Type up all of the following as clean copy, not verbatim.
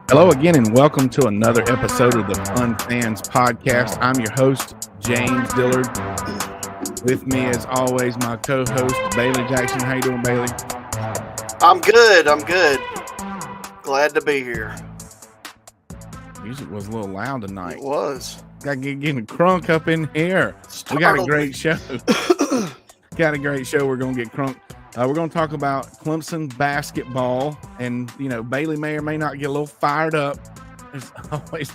Hello again, and welcome to another episode of the Fun Fans Podcast. I'm your host, James Dillard. With me, as always, my co-host, Bailey Jackson. How you doing, Bailey? I'm good. Glad to be here. Music was a little loud tonight. It was. Got getting crunk up in here. We got a great show. Got a great show. We're going to get crunk. We're going to talk about Clemson basketball, and Bailey may or may not get a little fired up. There's always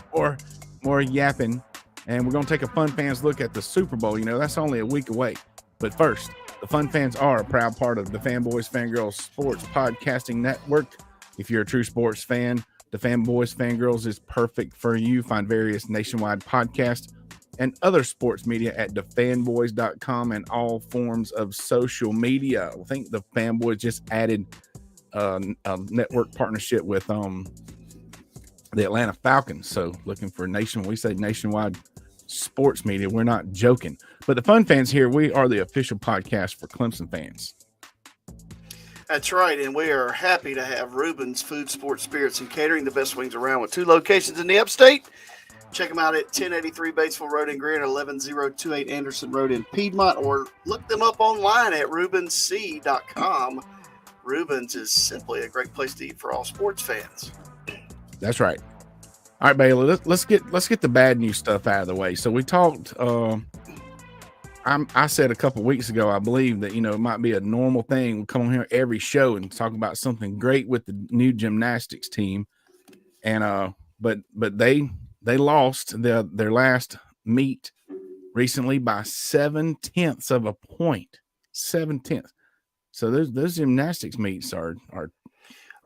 more yapping, and we're going to take a Fun Fans look at the Super Bowl. That's only a week away. But first, the Fun Fans are a proud part of the Fanboys Fangirls Sports Podcasting Network. If you're a true sports fan, the Fanboys Fangirls is perfect for you. Find various nationwide podcasts and other sports media at thefanboys.com and all forms of social media. I think the Fanboys just added a network partnership with the Atlanta Falcons. So looking for nationwide sports media. We're not joking. But the Fun Fans here, we are the official podcast for Clemson fans. That's right, and we are happy to have Reuben's Food, Sports, Spirits, and Catering, the best wings around, with 2 locations in the upstate. Check them out at 1083 Batesville Road in Greer, 11028 Anderson Road in Piedmont, or look them up online at ReubenC.com. Reuben's is simply a great place to eat for all sports fans. That's right. All right, Bailey, let's get the bad news stuff out of the way. So we talked. I said a couple weeks ago, I believe that it might be a normal thing. We'll come on here every show and talk about something great with the new gymnastics team, and but they lost their last meet recently by 0.7 of a point. 0.7. So those gymnastics meets are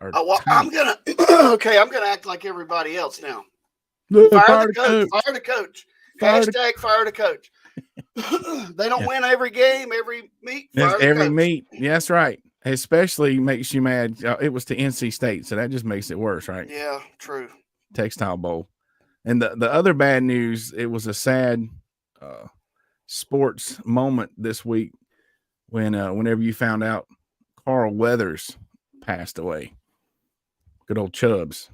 I'm gonna act like everybody else now. Fire the coach. Fire the coach. Hashtag fire the coach. They don't win every game, every meet. Every meet. Yeah, that's right. Especially makes you mad. It was to NC State, so that just makes it worse, right? Yeah, true. Textile Bowl. And the other bad news, it was a sad sports moment this week whenever you found out Carl Weathers passed away. Good old Chubbs.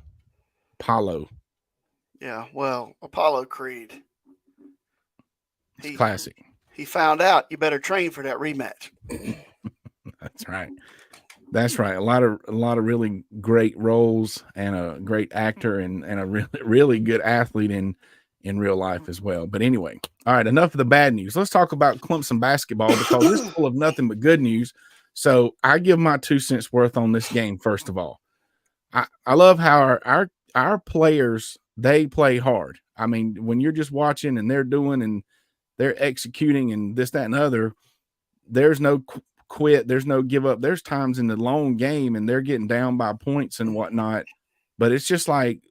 Apollo. Yeah, well, Apollo Creed. It's classic. He found out you better train for that rematch. That's right. That's right. A lot of really great roles, and a great actor, and a really, really good athlete in real life as well. But anyway, all right, enough of the bad news. Let's talk about Clemson basketball, because it's full of nothing but good news. So I give my 2 cents worth on this game. First of all, I love how our players, they play hard. I mean, when you're just watching and they're doing and they're executing and this, that, and other, there's no quit, there's no give up. There's times in the long game and they're getting down by points and whatnot, but it's just like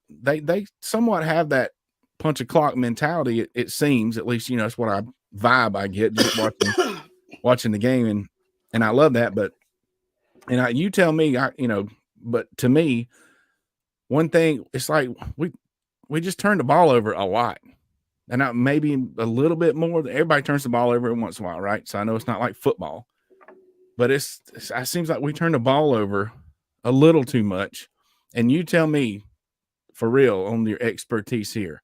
they somewhat have that punch a clock mentality. It seems, at least, it's what I get just watching the game, and I love that. But you tell me, but to me, one thing, it's like we just turn the ball over a lot. And maybe a little bit more. Everybody turns the ball over every once in a while, right? So I know it's not like football, but it seems like we turn the ball over a little too much. And you tell me, for real, on your expertise here,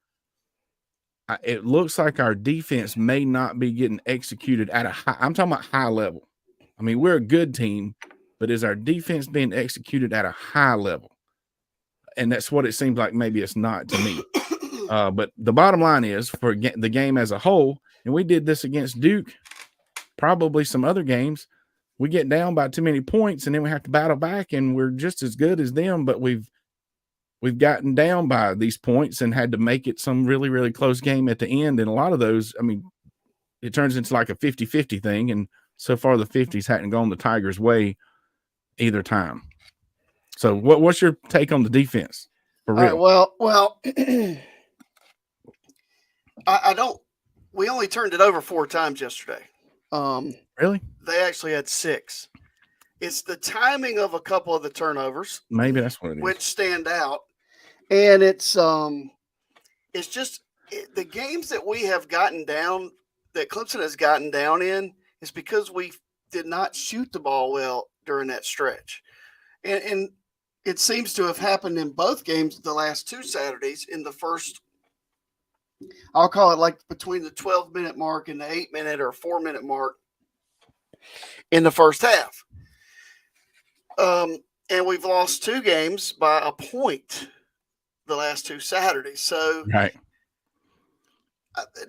it looks like our defense may not be getting executed at I'm talking about high level. I mean, we're a good team, but is our defense being executed at a high level? And that's what it seems like. Maybe it's not to me. But the bottom line is, for the game as a whole, and we did this against Duke, probably some other games, we get down by too many points and then we have to battle back, and we're just as good as them, but we've gotten down by these points and had to make it some really, really close game at the end. And a lot of those, I mean, it turns into like a 50-50 thing, and so far the 50s hadn't gone the Tigers' way either time. So what's your take on the defense, for real? Well, I don't. We only turned it over 4 times yesterday. Really? They actually had 6. It's the timing of a couple of the turnovers. Maybe that's what it is. Which stand out, and it's just the games that we have gotten down, that Clemson has gotten down in, is because we did not shoot the ball well during that stretch, and it seems to have happened in both games the last two Saturdays in the first, I'll call it like between the 12-minute mark and the 8-minute or 4-minute mark in the first half. And we've lost two games by a point the last two Saturdays. So Right.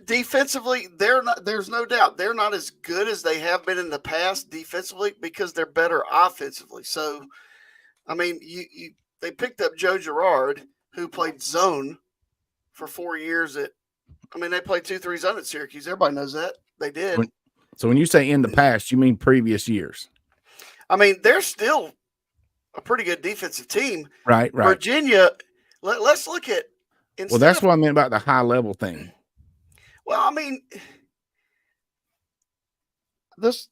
Defensively, they're not. There's no doubt they're not as good as they have been in the past defensively because they're better offensively. So, I mean, they picked up Joe Girard, who played zone for 4 years at. I mean, they played 2-3 zone at Syracuse. Everybody knows that they did. So when you say in the past, you mean previous years? I mean, they're still a pretty good defensive team. Right. Virginia. Let's look at. Well, that's what I meant about the high level thing. Well, I mean,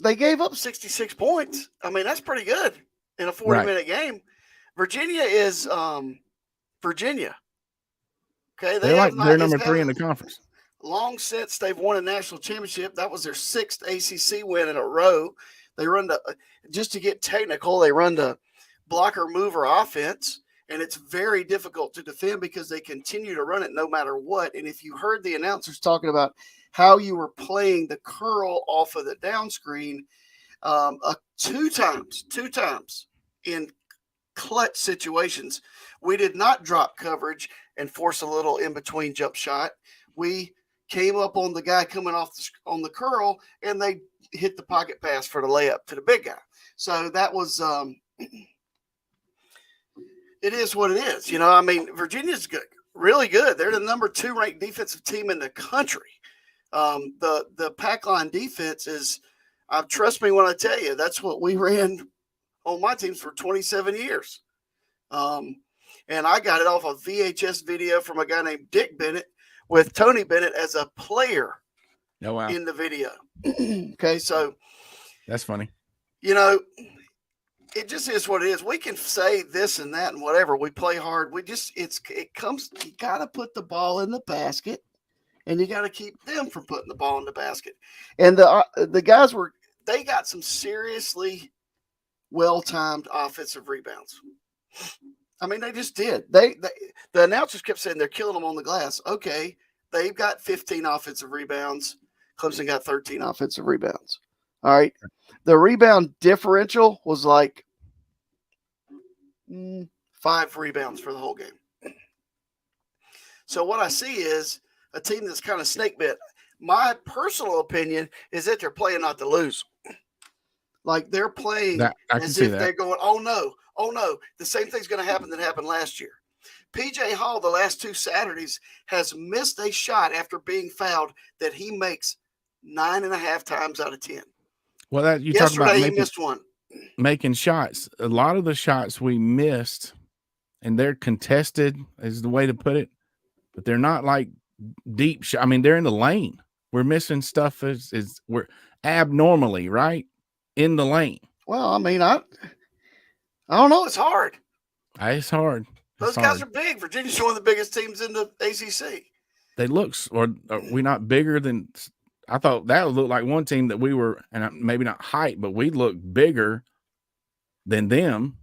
they gave up 66 points. I mean, that's pretty good in a 40-minute game. Virginia is Virginia. Okay, they're number 3 in the conference. Long since they've won a national championship. That was their 6th ACC win in a row. They run just to get technical, they run the blocker mover offense. And it's very difficult to defend because they continue to run it no matter what. And if you heard the announcers talking about how you were playing the curl off of the down screen, two times in clutch situations, we did not drop coverage and force a little in-between jump shot. We came up on the guy coming off on the curl, and they hit the pocket pass for the layup to the big guy. So that was it is what it is. I mean, Virginia's good, really good. They're the number 2 ranked defensive team in the country. The pack line defense is, trust me when I tell you, that's what we ran on my teams for 27 years. And I got it off a VHS video from a guy named Dick Bennett with Tony Bennett as a player in the video. Okay, so. That's funny. It just is what it is. We can say this and that and whatever. We play hard. You got to put the ball in the basket, and you got to keep them from putting the ball in the basket. And the guys they got some seriously well-timed offensive rebounds. I mean, they just did. The announcers kept saying they're killing them on the glass. Okay, they've got 15 offensive rebounds. Clemson got 13 offensive rebounds. All right. The rebound differential was like 5 rebounds for the whole game. So what I see is a team that's kind of snake bit. My personal opinion is that they're playing not to lose. Like they're playing as if they're going, oh no, the same thing's going to happen that happened last year. PJ Hall, the last 2 Saturdays, has missed a shot after being fouled that he makes 9.5 times out of 10. Well, you talk about he missed one. Making shots. A lot of the shots we missed, and they're contested, is the way to put it, but they're not like deep shot. I mean, they're in the lane. We're missing stuff we're abnormally right in the lane. Well, I mean, I don't know. It's hard. It's hard. Those guys are big. Virginia's one of the biggest teams in the ACC. They look, or are we not bigger than? I thought that would look like one team that we were, and maybe not height, but we look bigger than them.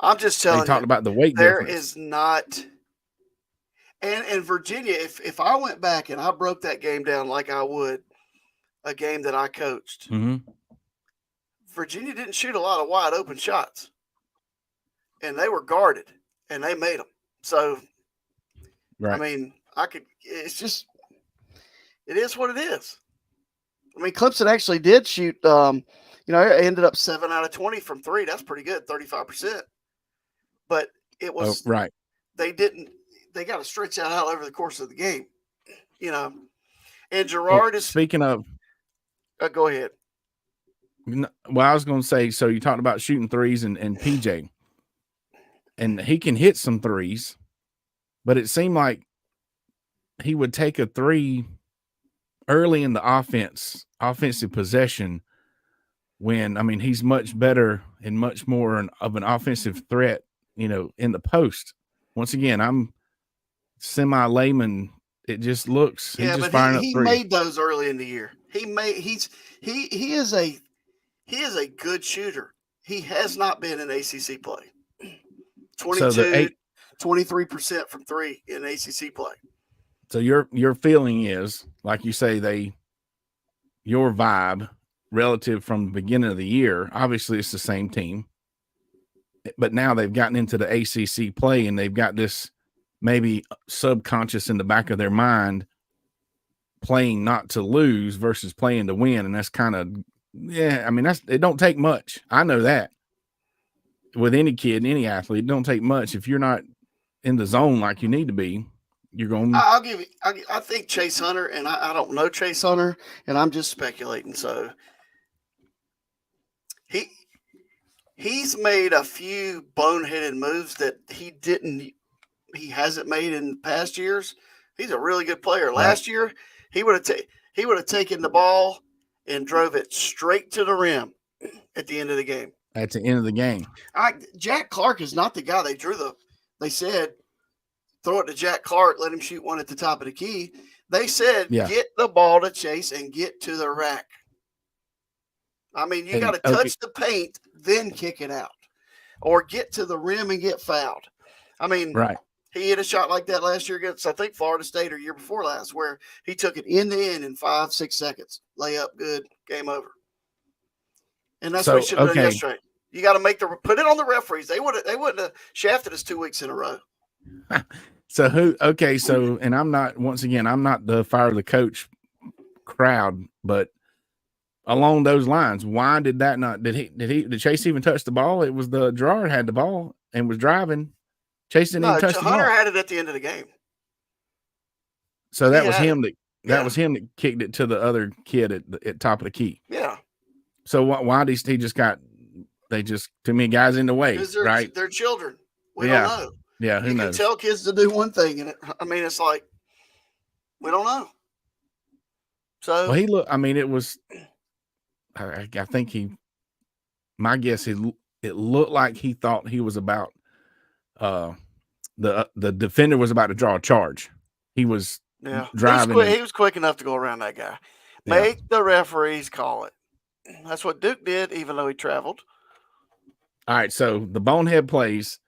I'm just telling you. They talked about the weight difference. There is not. And Virginia, if I went back and I broke that game down like I would a game that I coached, Virginia didn't shoot a lot of wide open shots. And they were guarded, and they made them. So, I mean, it is what it is. I mean, Clemson actually did shoot, it ended up 7 out of 20 from 3. That's pretty good, 35%. But it was they got to stretch that out over the course of the game, And Girard is speaking of. Go ahead. Well, I was going to say, so you talked about shooting threes and PJ, and he can hit some threes, but it seemed like he would take a 3 early in the offensive possession when, I mean, he's much better and much more of an offensive threat, in the post. Once again, I'm semi-layman. It just looks, he made those early in the year. He is a good shooter. He has not been in ACC play. So the 23% from three in ACC play. So your feeling is, like you say, your vibe relative from the beginning of the year, obviously it's the same team, but now they've gotten into the ACC play and they've got this maybe subconscious in the back of their mind playing not to lose versus playing to win. And that's kind of, I mean, it don't take much. I know that with any kid, any athlete, it don't take much. If you're not in the zone like you need to be, you're going. I'll give you. I think Chase Hunter, and I don't know Chase Hunter, and I'm just speculating. So he's made a few boneheaded moves that he hasn't made in past years. He's a really good player. Last year, he would have taken the ball and drove it straight to the rim at the end of the game. At the end of the game, Jack Clark is not the guy they said. Throw it to Jack Clark, let him shoot one at the top of the key. They said, get the ball to Chase and get to the rack. I mean, you got to touch the paint, then kick it out. Or get to the rim and get fouled. I mean, he hit a shot like that last year against, I think, Florida State or year before last, where he took it end to end in 5-6 seconds. Layup, good, game over. And that's what he should have done yesterday. You got to put it on the referees. They wouldn't have shafted us 2 weeks in a row. So and I'm not the fire the coach crowd, but along those lines, why did that not, did Chase even touch the ball? It was Gerard had the ball and was driving. Chase didn't even touch the ball. Hunter had it at the end of the game. So that was him that kicked it to the other kid at top of the key. Yeah. So why did he just too many guys in the way, right? They're children. We don't know. Yeah, who knows? You can tell kids to do one thing, and it's like we don't know. So it was. I think my guess is it looked like he thought he was about. The defender was about to draw a charge. He was driving. He was quick enough to go around that guy. Make the referees call it. That's what Duke did, even though he traveled. All right, so the bonehead plays.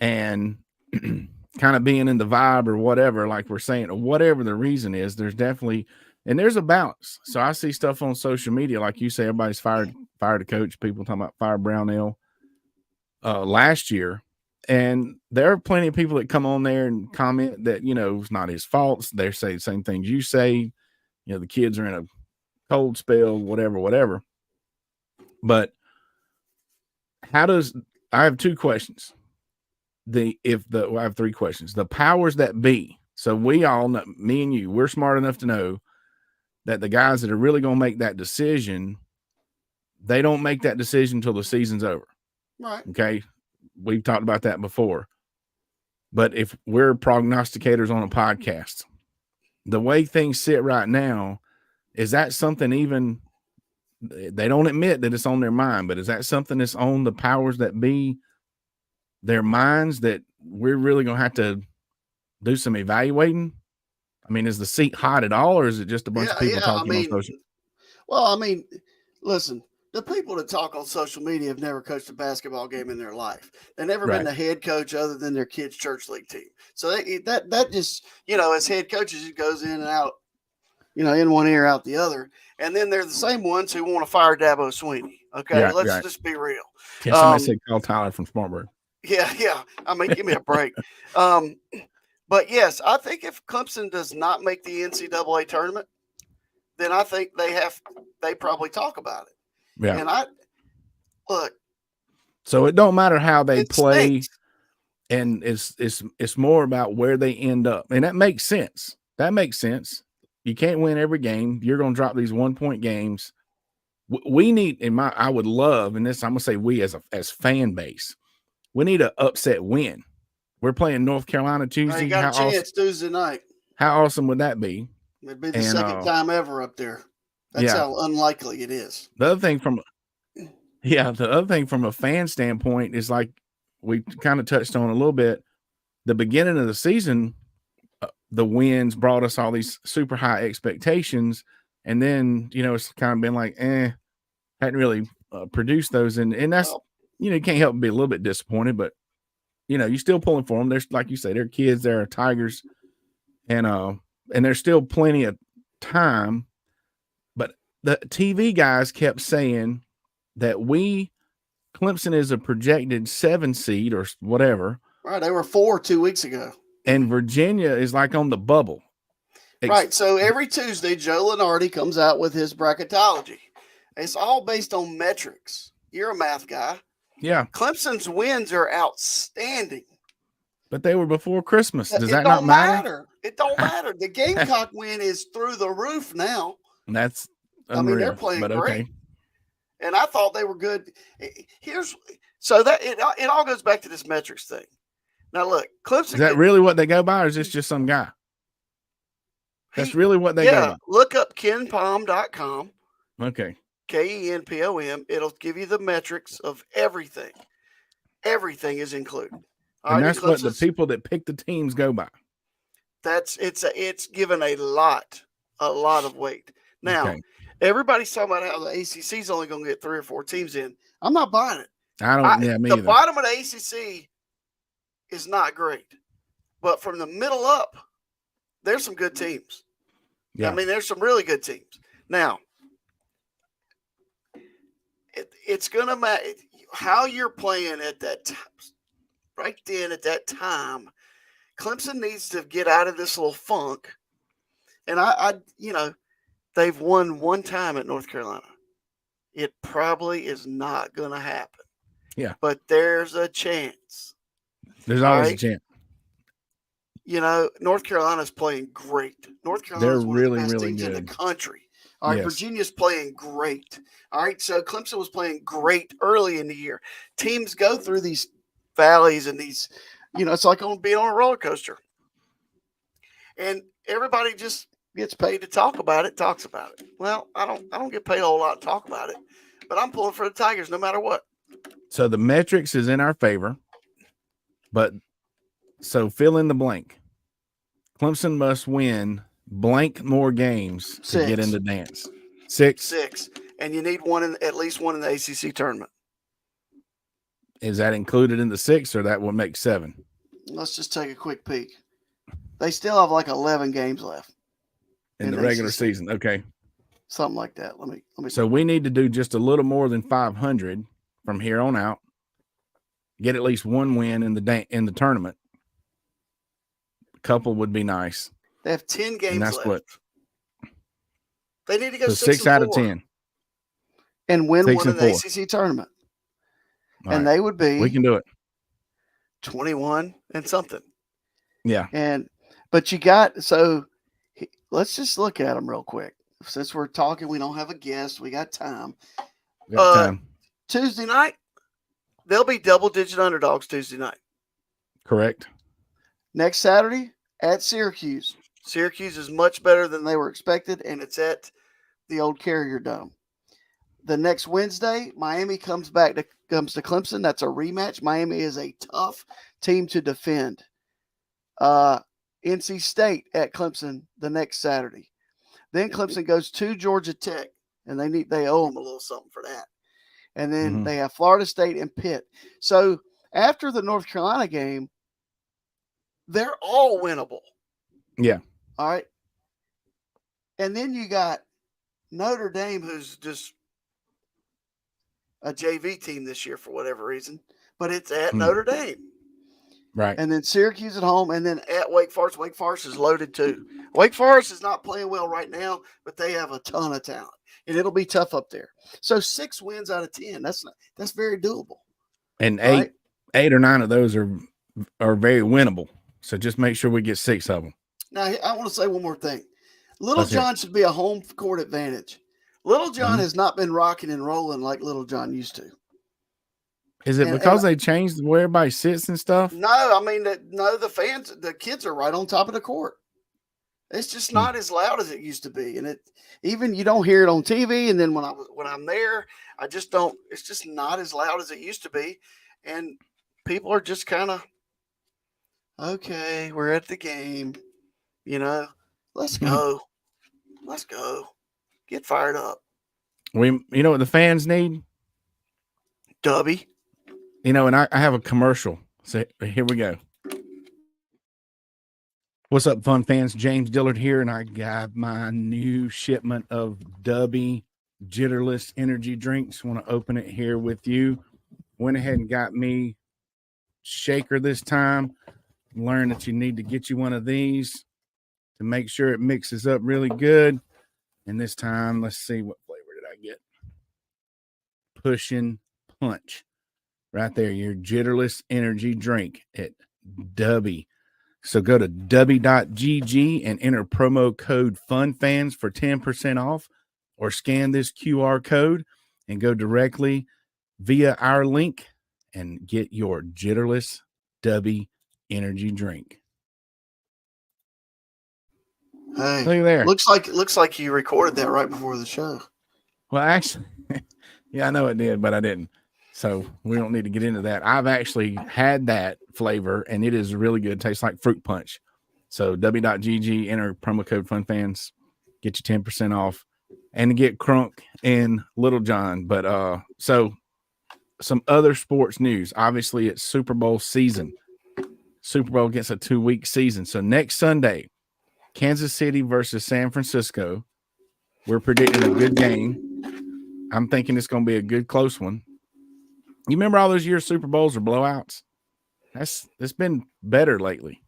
And kind of being in the vibe or whatever, like we're saying, or whatever the reason is, there's a balance. So I see stuff on social media, like you say, everybody's fired a coach. People talking about fire Brownell last year. And there are plenty of people that come on there and comment that, it's not his fault. They say the same things you say. The kids are in a cold spell, whatever. But I have two questions. I have three questions. The powers that be. So we all know, me and you, we're smart enough to know that the guys that are really going to make that decision, they don't make that decision until the season's over. Right. Okay. We've talked about that before. But if we're prognosticators on a podcast, the way things sit right now, is that something even they don't admit that it's on their mind, but is that something that's on the powers that be their minds that we're really going to have to do some evaluating? I mean, is the seat hot at all, or is it just a bunch of people talking on social? Well, listen, the people that talk on social media have never coached a basketball game in their life. They've never been the head coach other than their kids' church league team. So that just, as head coaches, it goes in and out, in one ear, out the other. And then they're the same ones who want to fire Dabo Swinney. Okay, let's just be real. Yeah, somebody said call Tyler from Smartburg. Yeah. Give me a break. But yes, I think if Clemson does not make the NCAA tournament, then I think they probably talk about it. Yeah. And look. So it don't matter how they play, stinks. And it's more about where they end up. And that makes sense. You can't win every game. You're going to drop these 1-point games. We need, I would love, and this I'm going to say we as fan base, we need an upset win. We're playing North Carolina Tuesday. You got a chance Tuesday night. How awesome would that be? It'd be the second time ever up there. That's how unlikely it is. The other thing from a fan standpoint is, like we kind of touched on a little bit, the beginning of the season, the wins brought us all these super high expectations. And then, it's kind of been like, hadn't really produced those. And that's, you can't help but be a little bit disappointed, but you're still pulling for them. There's, like you say, they're kids, they're Tigers, and there's still plenty of time. But the TV guys kept saying that Clemson is a projected 7 seed or whatever. Right. They were 4 2 weeks ago. And Virginia is like on the bubble. Right. So every Tuesday, Joe Lenardi comes out with his bracketology. It's all based on metrics. You're a math guy. Yeah. Clemson's wins are outstanding. But they were before Christmas. Does that not matter? It don't matter. The Gamecock win is through the roof now. That's unreal. I mean, they're playing great. Okay. And I thought they were good. It all goes back to this metrics thing. Now, look, Clemson. Is that really what they go by, or is this just some guy? That's really what they go by. Look up kenpom.com. Okay. KENPOM. It'll give you the metrics of everything. Everything is included. And that's what the people that pick the teams go by. It's given a lot of weight. Now, everybody's talking about how the ACC is only going to get 3 or 4 teams in. I'm not buying it. The bottom of the ACC is not great, but from the middle up, there's some good teams. Yeah. I mean, there's some really good teams. Now, it's going to matter how you're playing at that time. Right then, at that time, Clemson needs to get out of this little funk. And they've won 1 time at North Carolina. It probably is not going to happen. Yeah. But there's a chance. There's always a chance. North Carolina's playing great. North Carolina's one of the best teams in the country. All right, yes. Virginia's playing great. All right, so Clemson was playing great early in the year. Teams go through these valleys and these, it's like being on a roller coaster. And everybody just gets paid to talk about it, talks about it. Well, I don't get paid a whole lot to talk about it, but I'm pulling for the Tigers no matter what. So the metrics is in our favor, but so fill in the blank. Clemson must win blank more games to get in the dance. 6. And you need at least one in the ACC tournament. Is that included in the 6, or that would make 7? Let's just take a quick peek. They still have like 11 games left in the regular season. Okay, something like that. Let me. So we need to do just a little more than 500 from here on out. Get at least 1 win in the tournament. A couple would be nice. They have 10 games left. What they need to go 6 out of 10 and win one in the ACC tournament. And they would be. We can do it. 21 and something. Yeah. But let's just look at them real quick. Since we're talking, we don't have a guest. We got time. Tuesday night, they'll be double-digit underdogs Tuesday night. Correct. Next Saturday, at Syracuse. Syracuse is much better than they were expected, and it's at the old Carrier Dome. The next Wednesday, Miami comes to Clemson. That's a rematch. Miami is a tough team to defend. NC State at Clemson the next Saturday. Then Clemson goes to Georgia Tech, and they owe them a little something for that. And then they have Florida State and Pitt. So after the North Carolina game, they're all winnable. Yeah. All right. And then you got Notre Dame, who's just a JV team this year for whatever reason, but it's at Notre Dame. Right. And then Syracuse at home, and then at Wake Forest. Wake Forest is loaded too. Wake Forest is not playing well right now, but they have a ton of talent, and it'll be tough up there. So 6 wins out of 10. That's very doable. And 8 or 9 of those are very winnable. So just make sure we get 6 of them. Now, I want to say one more thing. Little John should be a home court advantage. Little John has not been rocking and rolling like Little John used to. Is it because they changed where everybody sits and stuff? No, I mean, the kids are right on top of the court. It's just not as loud as it used to be. And even you don't hear it on TV. And then when I'm there, I just don't, it's just not as loud as it used to be. And people are just kind of, okay, we're at the game, let's go. Let's go. Get fired up. You know what the fans need? Dubby. And I have a commercial So here we go. What's up, fun fans? James Dillard here, and I got my new shipment of Dubby Jitterless energy drinks. Want to open it here with you. Went ahead and got me shaker this time. Learned that you need to get you one of these to make sure it mixes up really good. And this time, let's see, what flavor did I get? Pushing Punch. Right there, your Jitterless energy drink at Dubby. So go to dubby.gg and enter promo code FUNFANS for 10% off, or scan this QR code and go directly via our link and get your Jitterless Dubby energy drink. Hey, look there. Looks like you recorded that right before the show. Well, actually, yeah, I know it did, but I didn't. So we don't need to get into that. I've actually had that flavor, and it is really good. It tastes like fruit punch. So w.gg, enter promo code FUNFANS, get you 10% off, and to get crunk in Little John. But so some other sports news. Obviously, it's Super Bowl season. Super Bowl gets a 2-week season. So next Sunday, Kansas City versus San Francisco. We're predicting a good game. I'm thinking it's going to be a good close one. You remember all those years Super Bowls or blowouts? It's been better lately.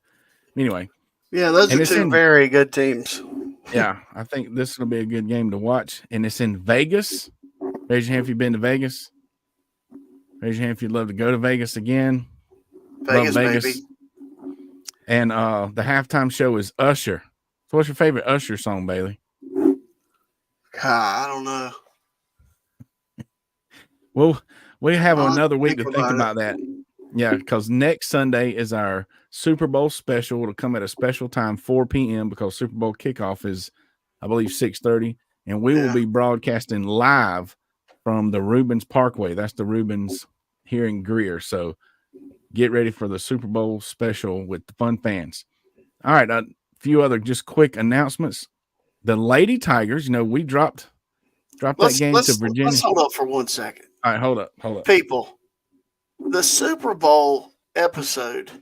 Anyway. Yeah, those are two very good teams. Yeah, I think this is going to be a good game to watch. And it's in Vegas. Raise your hand if you've been to Vegas. Raise your hand if you'd love to go to Vegas again. Vegas. Baby. And the halftime show is Usher. So what's your favorite Usher song, Bailey? I don't know. Well, we have another week to think about that. Yeah, because next Sunday is our Super Bowl special. It'll come at a special time, 4 p.m., because Super Bowl kickoff is, I believe, 6:30. And we will be broadcasting live from the Rubens Parkway. That's the Rubens here in Greer. So get ready for the Super Bowl special with the fun fans. All right, a few other just quick announcements. The Lady Tigers, we dropped that game to Virginia. Let's hold up for 1 second. All right, hold up. People, the Super Bowl episode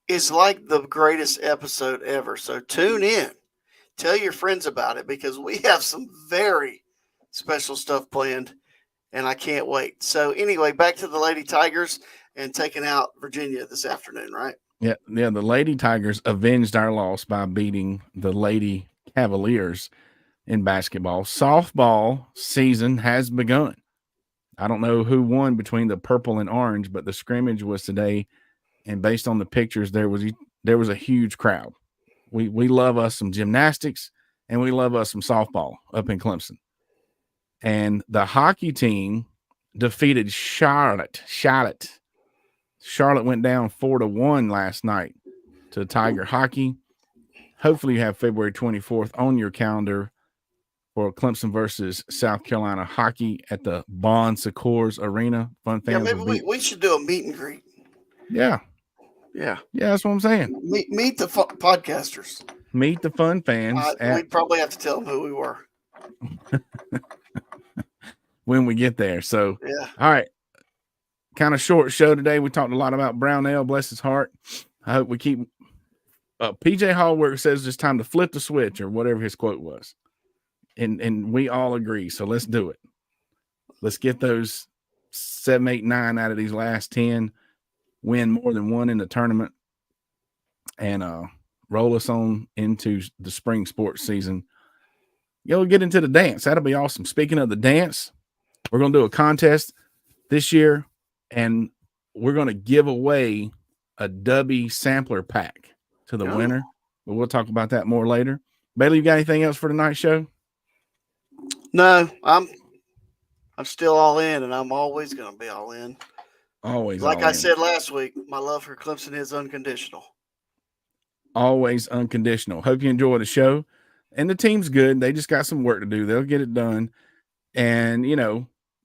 is like the greatest episode ever. So tune in. Tell your friends about it, because we have some very special stuff planned, and I can't wait. So anyway, back to the Lady Tigers and taking out Virginia this afternoon, right? Yeah. The Lady Tigers avenged our loss by beating the Lady Cavaliers in basketball. Softball season has begun. I don't know who won between the purple and orange, but the scrimmage was today, and based on the pictures, there was a huge crowd. We love us some gymnastics, and we love us some softball up in Clemson. And the hockey team defeated Charlotte. Charlotte went down 4-1 last night to Tiger Hockey. Hopefully you have February 24th on your calendar for Clemson versus South Carolina hockey at the Bon Secours Arena. Fun fans. Yeah, maybe we should do a meet and greet. Yeah. Yeah. Yeah, that's what I'm saying. Meet the podcasters. Meet the fun fans. We'd probably have to tell them who we were. When we get there. So, yeah. All right. Kind of short show today. We talked a lot about Brownell, bless his heart. I hope we keep PJ Hallwork says it's time to flip the switch, or whatever his quote was. And we all agree. So let's do it. Let's get those 7, 8, 9 out of these last 10, win more than one in the tournament, and roll us on into the spring sports season. You'll get into the dance. That'll be awesome. Speaking of the dance, we're going to do a contest this year, and we're going to give away a Dubby sampler pack to the winner. But we'll talk about that more later. Bailey, you got anything else for tonight's show? No, I'm still all in, and I'm always going to be all in. Always. Like I said last week, my love for Clemson is unconditional. Always unconditional. Hope you enjoy the show. And the team's good. They just got some work to do. They'll get it done. And,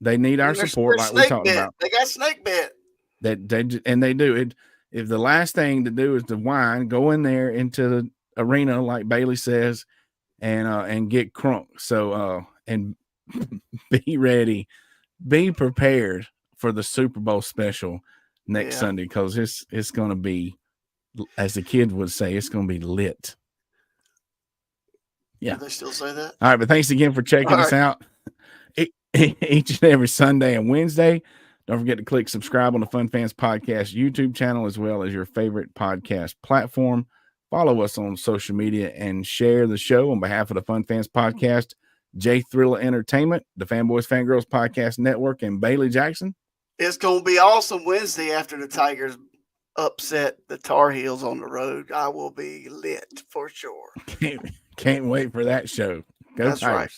they need our support, like we talked about. They got snake bit. They do. If the last thing to do is to whine, go in there into the arena, like Bailey says, and get crunk. So, and be ready, be prepared for the Super Bowl special. next Yeah. Sunday, because it's going to be, as the kids would say, it's going to be lit. Yeah. Do they still say that? All right, but thanks again for checking us out each and every Sunday and Wednesday. Don't forget to click subscribe on the Fun Fans Podcast YouTube channel, as well as your favorite podcast platform. Follow us on social media and share the show on behalf of the Fun Fans Podcast, J Thriller Entertainment, the Fanboys Fangirls Podcast Network, and Bailey Jackson. It's going to be awesome Wednesday after the Tigers upset the Tar Heels on the road. I will be lit for sure. Can't wait for that show. Go That's Tigers. right.